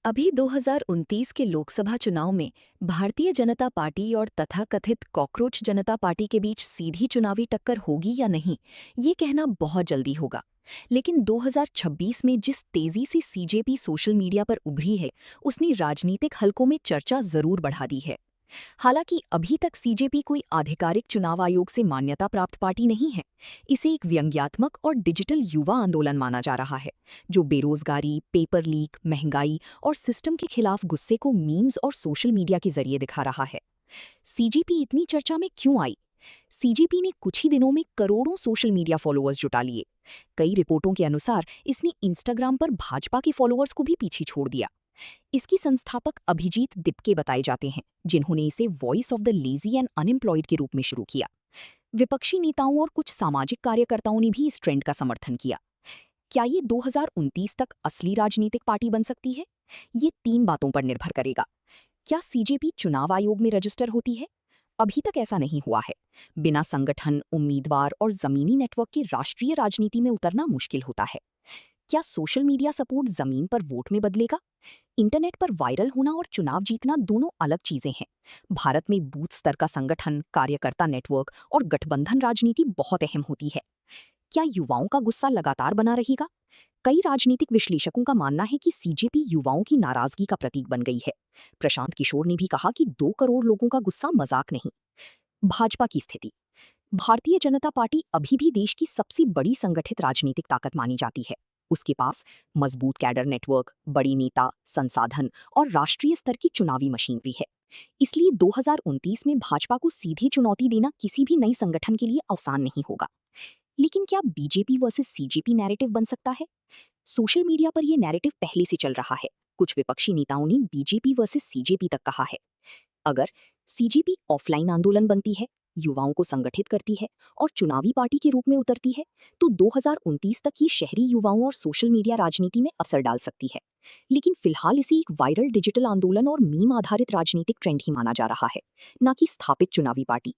अभी 2029 के लोकसभा चुनाव में भारतीय जनता पार्टी और तथाकथित कॉकरोच जनता पार्टी के बीच सीधी चुनावी टक्कर होगी या नहीं, ये कहना बहुत जल्दी होगा। लेकिन 2026 में जिस तेजी से सीजेपी सोशल मीडिया पर उभरी है, उसने राजनीतिक हलकों में चर्चा जरूर बढ़ा दी है। हालांकि अभी तक सीजेपी कोई आधिकारिक चुनाव आयोग से मान्यता प्राप्त पार्टी नहीं है। इसे एक व्यंग्यात्मक और डिजिटल युवा आंदोलन माना जा रहा है, जो बेरोजगारी, पेपर लीक, महंगाई और सिस्टम के खिलाफ गुस्से को मीम्स और सोशल मीडिया के जरिए दिखा रहा है। सीजेपी इतनी चर्चा में क्यों आई? सीजेपी ने कुछ ही दिनों में करोड़ों सोशल मीडिया फॉलोअर्स जुटा लिए। कई रिपोर्टों के अनुसार इसने इंस्टाग्राम पर भाजपा के फॉलोअर्स को भी पीछे छोड़ दिया। इसकी संस्थापक अभिजीत दिपके बताए जाते हैं, जिन्होंने इसे voice of the lazy and unemployed के रूप में शुरू किया। विपक्षी नेताओं और कुछ सामाजिक कार्यकर्ताओं ने भी इस ट्रेंड का समर्थन किया। क्या ये 2029 तक असली राजनीतिक पार्टी बन सकती है? ये तीन बातों पर निर्भर करेगा। क्या सीजेपी चुनाव आयोग में रजिस्टर होती है? अभी तक ऐसा नहीं हुआ है। बिना संगठन, उम्मीदवार और जमीनी नेटवर्क के राष्ट्रीय राजनीति में उतरना मुश्किल होता है। क्या सोशल मीडिया सपोर्ट जमीन पर वोट में बदलेगा? इंटरनेट पर वायरल होना और चुनाव जीतना दोनों अलग चीजें हैं। भारत में बूथ स्तर का संगठन, कार्यकर्ता नेटवर्क और गठबंधन राजनीति बहुत अहम होती है। क्या युवाओं का गुस्सा लगातार बना रहेगा? कई राजनीतिक विश्लेषकों का मानना है कि सीजेपी युवाओं की नाराजगी का प्रतीक बन गई है। प्रशांत किशोर ने भी कहा कि 2 करोड़ लोगों का गुस्सा मजाक नहीं। भाजपा की स्थिति। भारतीय जनता पार्टी अभी भी देश की सबसे बड़ी संगठित राजनीतिक ताकत मानी जाती है। उसके पास मजबूत कैडर नेटवर्क, बड़ी नेता, संसाधन और राष्ट्रीय स्तर की चुनावी मशीनरी है। इसलिए 2029 में भाजपा को सीधी चुनौती देना किसी भी नई संगठन के लिए आसान नहीं होगा। लेकिन क्या बीजेपी वर्सेस सीजेपी नैरेटिव बन सकता है? सोशल मीडिया पर यह नैरेटिव पहले से चल रहा है। कुछ विपक्षी नेताओं ने बीजेपी वर्सेस सीजेपी तक कहा है। अगर सीजेपी ऑफलाइन आंदोलन बनती है, युवाओं को संगठित करती है और चुनावी पार्टी के रूप में उतरती है, तो 2029 तक ये शहरी युवाओं और सोशल मीडिया राजनीति में असर डाल सकती है। लेकिन फिलहाल इसे एक वायरल डिजिटल आंदोलन और मीम आधारित राजनीतिक ट्रेंड ही माना जा रहा है, न कि स्थापित चुनावी पार्टी।